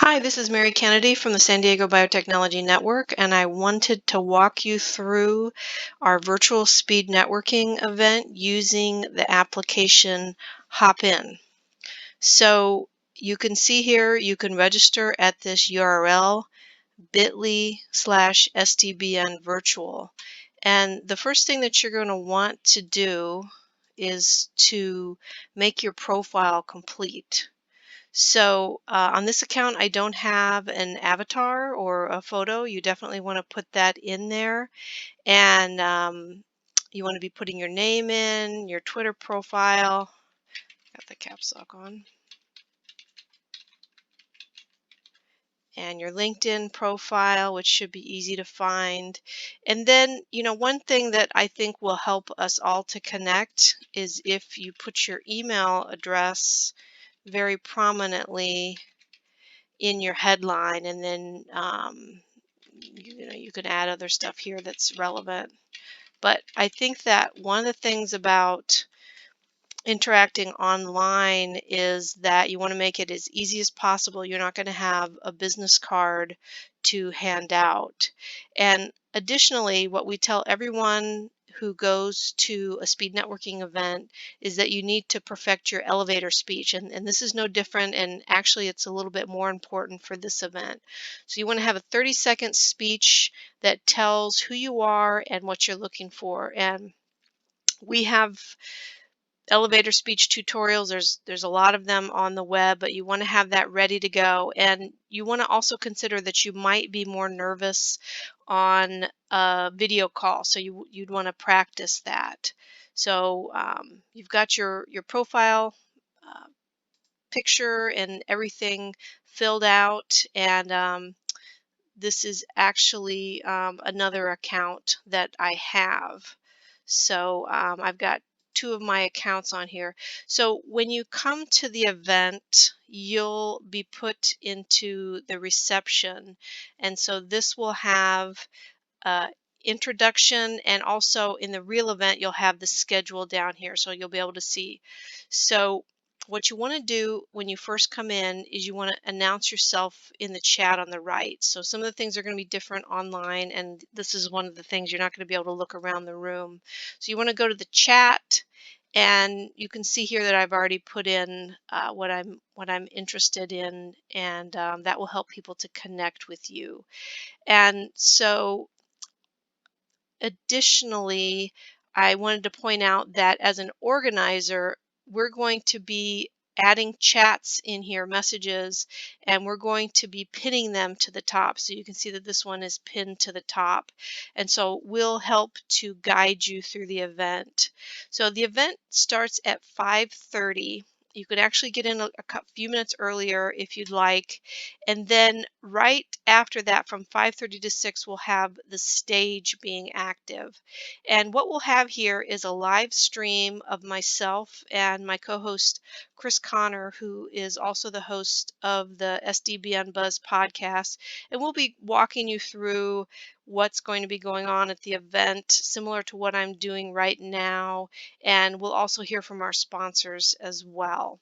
Hi, this is Mary Kennedy from the San Diego Biotechnology Network, and I wanted to walk you through our virtual speed networking event using the application Hopin. So you can see here, you can register at this URL, bit.ly/SDBN virtual. And the first thing that you're going to want to do is to make your profile complete. So on this account, I don't have an avatar or a photo. You definitely want to put that in there. And you want to be putting your name in, your Twitter profile. Got the caps lock on. And your LinkedIn profile, which should be easy to find. And then, one thing that I think will help us all to connect is if you put your email address very prominently in your headline, and then you can add other stuff here that's relevant. But I think that one of the things about interacting online is that you want to make it as easy as possible. You're not going to have a business card to hand out. And additionally, what we tell everyone who goes to a speed networking event is that you need to perfect your elevator speech. And this is no different. And actually, it's a little bit more important for this event. So you want to have a 30-second speech that tells who you are and what you're looking for. And we have elevator speech tutorials. There's a lot of them on the web, but you want to have that ready to go. And you want to also consider that you might be more nervous on a video call, so you'd want to practice that. So you've got your profile picture and everything filled out, and this is actually another account that I have. So I've got two of my accounts on here. So when you come to the event, you'll be put into the reception. And so this will have uh, introduction, and also in the real event, you'll have the schedule down here. So you'll be able to see. So what you want to do when you first come in is you want to announce yourself in the chat on the right. So some of the things are going to be different online, and this is one of the things you're not going to be able to look around the room. So you want to go to the chat, and you can see here that I've already put in what I'm interested in, and that will help people to connect with you. And so additionally, I wanted to point out that as an organizer, we're going to be adding chats in here, messages, and we're going to be pinning them to the top. So you can see that this one is pinned to the top. And so we'll help to guide you through the event. So the event starts at 5:30. You could actually get in a few minutes earlier if you'd like. And then right after that, from 5:30 to 6, we'll have the stage being active. And what we'll have here is a live stream of myself and my co-host, Chris Connor, who is also the host of the SDBN Buzz podcast. And we'll be walking you through what's going to be going on at the event, similar to what I'm doing right now. And we'll also hear from our sponsors as well.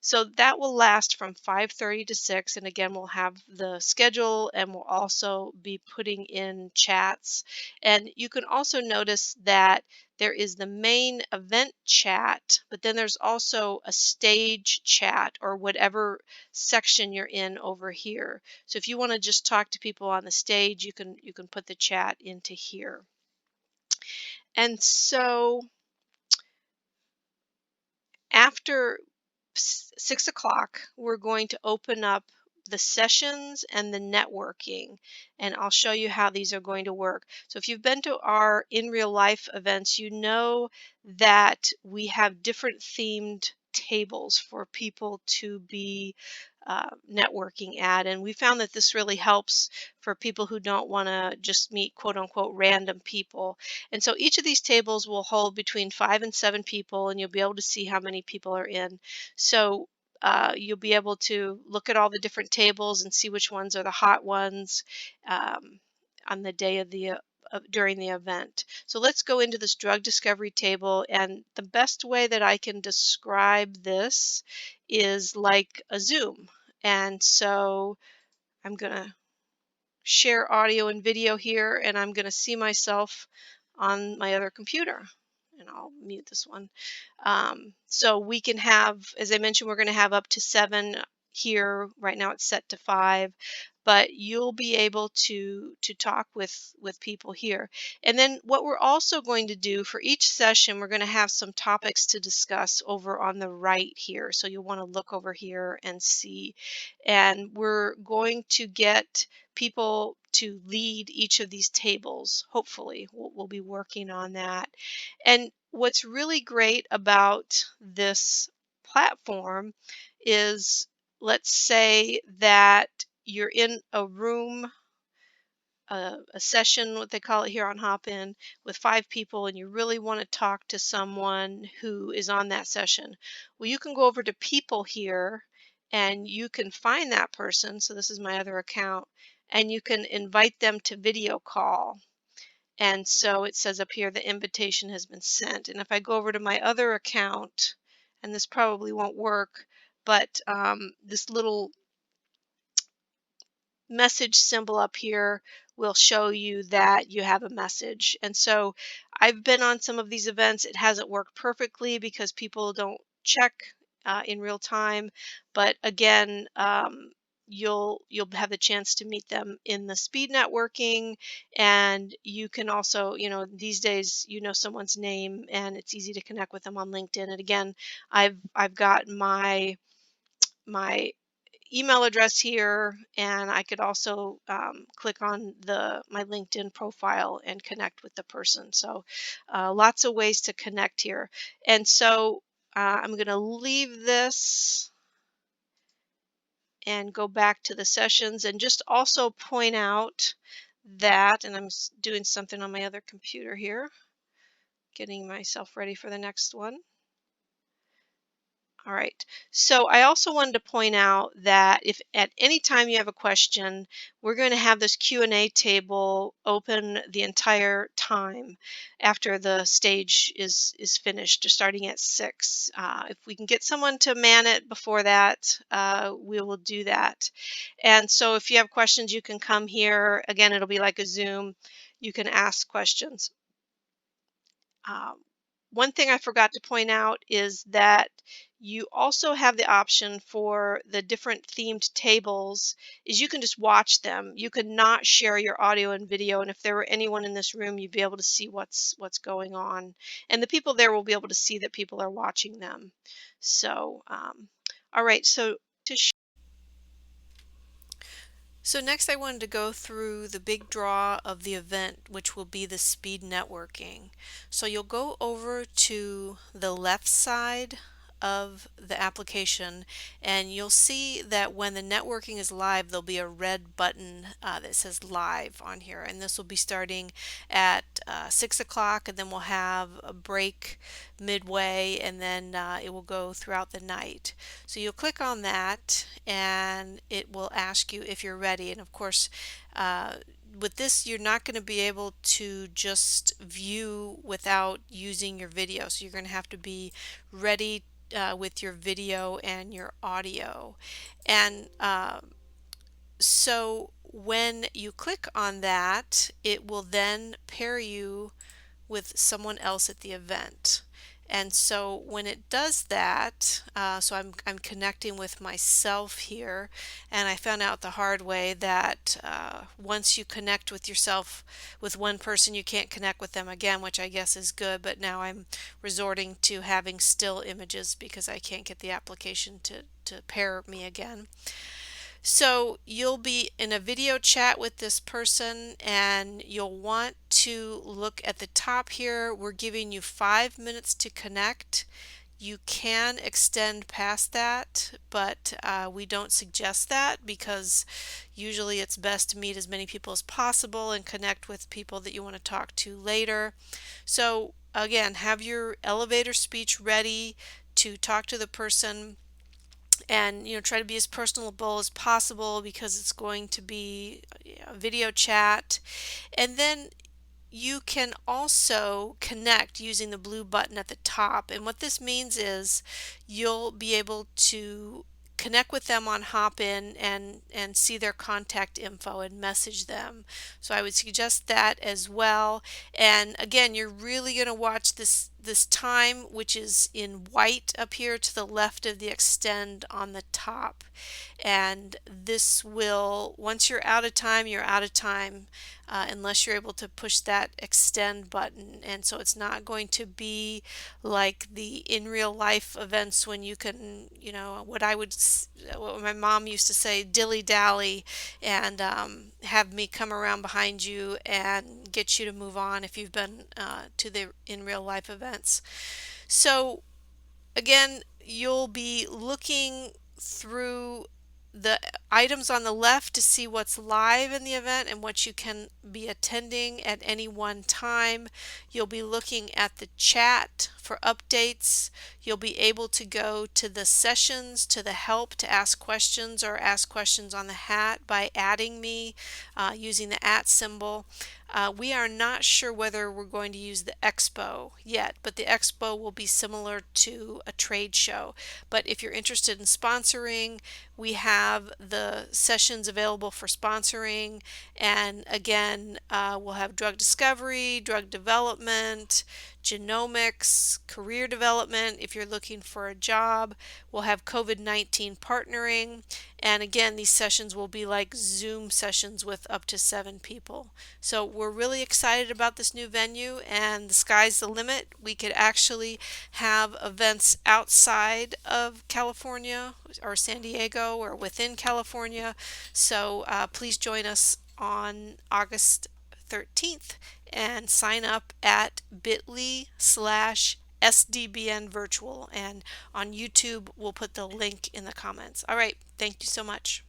So that will last from 5:30 to 6. And again, we'll have the schedule, and we'll also be putting in chats. And you can also notice that there is the main event chat, but then there's also a stage chat, or whatever section you're in over here. So if you want to just talk to people on the stage, you can put the chat into here. And so after 6 o'clock, we're going to open up the sessions and the networking, and I'll show you how these are going to work. So if you've been to our in real life events, you know that we have different themed tables for people to be networking at, and we found that this really helps for people who don't want to just meet quote unquote random people. And so each of these tables will hold between 5 and 7 people, and you'll be able to see how many people are in. So you'll be able to look at all the different tables and see which ones are the hot ones on the day of the during the event. So let's go into this drug discovery table, and the best way that I can describe this is like a Zoom. And so I'm going to share audio and video here, and I'm going to see myself on my other computer. And I'll mute this one. So we can have, as I mentioned, we're going to have up to 7 here. Right now it's set to 5, but you'll be able to talk with people here. And then what we're also going to do for each session, we're going to have some topics to discuss over on the right here. So you'll want to look over here and see. And we're going to get people to lead each of these tables. Hopefully, we'll be working on that. And what's really great about this platform is, let's say that you're in a room, a session, what they call it here on Hopin, with 5 people, and you really want to talk to someone who is on that session. Well, you can go over to people here and you can find that person. So this is my other account, and you can invite them to video call. And so it says up here, the invitation has been sent. And if I go over to my other account, and this probably won't work, but this little message symbol up here will show you that you have a message. And so I've been on some of these events. It hasn't worked perfectly because people don't check in real time. But again, you'll have the chance to meet them in the speed networking, and you can also, these days, someone's name, and it's easy to connect with them on LinkedIn. And again, I've got my email address here, and I could also click on my LinkedIn profile and connect with the person. So lots of ways to connect here. And so I'm going to leave this and go back to the sessions, and just also point out that, and I'm doing something on my other computer here, getting myself ready for the next one. All right, so I also wanted to point out that if at any time you have a question, we're going to have this Q&A table open the entire time after the stage is finished, starting at 6. If we can get someone to man it before that, we will do that. And so if you have questions, you can come here. Again, it'll be like a Zoom. You can ask questions. One thing I forgot to point out is that you also have the option for the different themed tables, is you can just watch them. You could not share your audio and video, and if there were anyone in this room, you'd be able to see what's going on. And the people there will be able to see that people are watching them. So, all right, so So next I wanted to go through the big draw of the event, which will be the speed networking. So you'll go over to the left side of the application, and you'll see that when the networking is live, there'll be a red button that says live on here, and this will be starting at 6 o'clock, and then we'll have a break midway, and then it will go throughout the night. So you'll click on that, and it will ask you if you're ready. And of course, with this, you're not going to be able to just view without using your video. So you're going to have to be ready with your video and your audio. And so when you click on that, it will then pair you with someone else at the event. And so when it does that, so I'm connecting with myself here, and I found out the hard way that once you connect with yourself with one person, you can't connect with them again, which I guess is good, but now I'm resorting to having still images because I can't get the application to pair me again. So you'll be in a video chat with this person, and you'll want to look at the top here. We're giving you 5 minutes to connect. You can extend past that, but we don't suggest that because usually it's best to meet as many people as possible and connect with people that you want to talk to later. So again, have your elevator speech ready to talk to the person, and try to be as personable as possible because it's going to be a video chat. And then you can also connect using the blue button at the top, and what this means is you'll be able to connect with them on Hopin and see their contact info and message them. So I would suggest that as well. And again, you're really going to watch this time, which is in white up here to the left of the extend on the top. And this will, once you're out of time, you're out of time, unless you're able to push that extend button. And so it's not going to be like the in real life events when you can, what my mom used to say, dilly dally, and have me come around behind you and get you to move on if you've been to the in real life events. So again, you'll be looking through the items on the left to see what's live in the event and what you can be attending at any one time. You'll be looking at the chat for updates. You'll be able to go to the sessions, to the help to ask questions or ask questions on the hat by adding me using the @ symbol. We are not sure whether we're going to use the expo yet, but the expo will be similar to a trade show. But if you're interested in sponsoring, we have the sessions available for sponsoring. And again, we'll have drug discovery, drug development, genomics, career development if you're looking for a job. We'll have COVID-19 partnering. And again, these sessions will be like Zoom sessions with up to 7 people. So we're really excited about this new venue, and the sky's the limit. We could actually have events outside of California or San Diego or within California. So please join us on August 13th and sign up at bit.ly/SDBN virtual, and on YouTube we'll put the link in the comments. All right, thank you so much.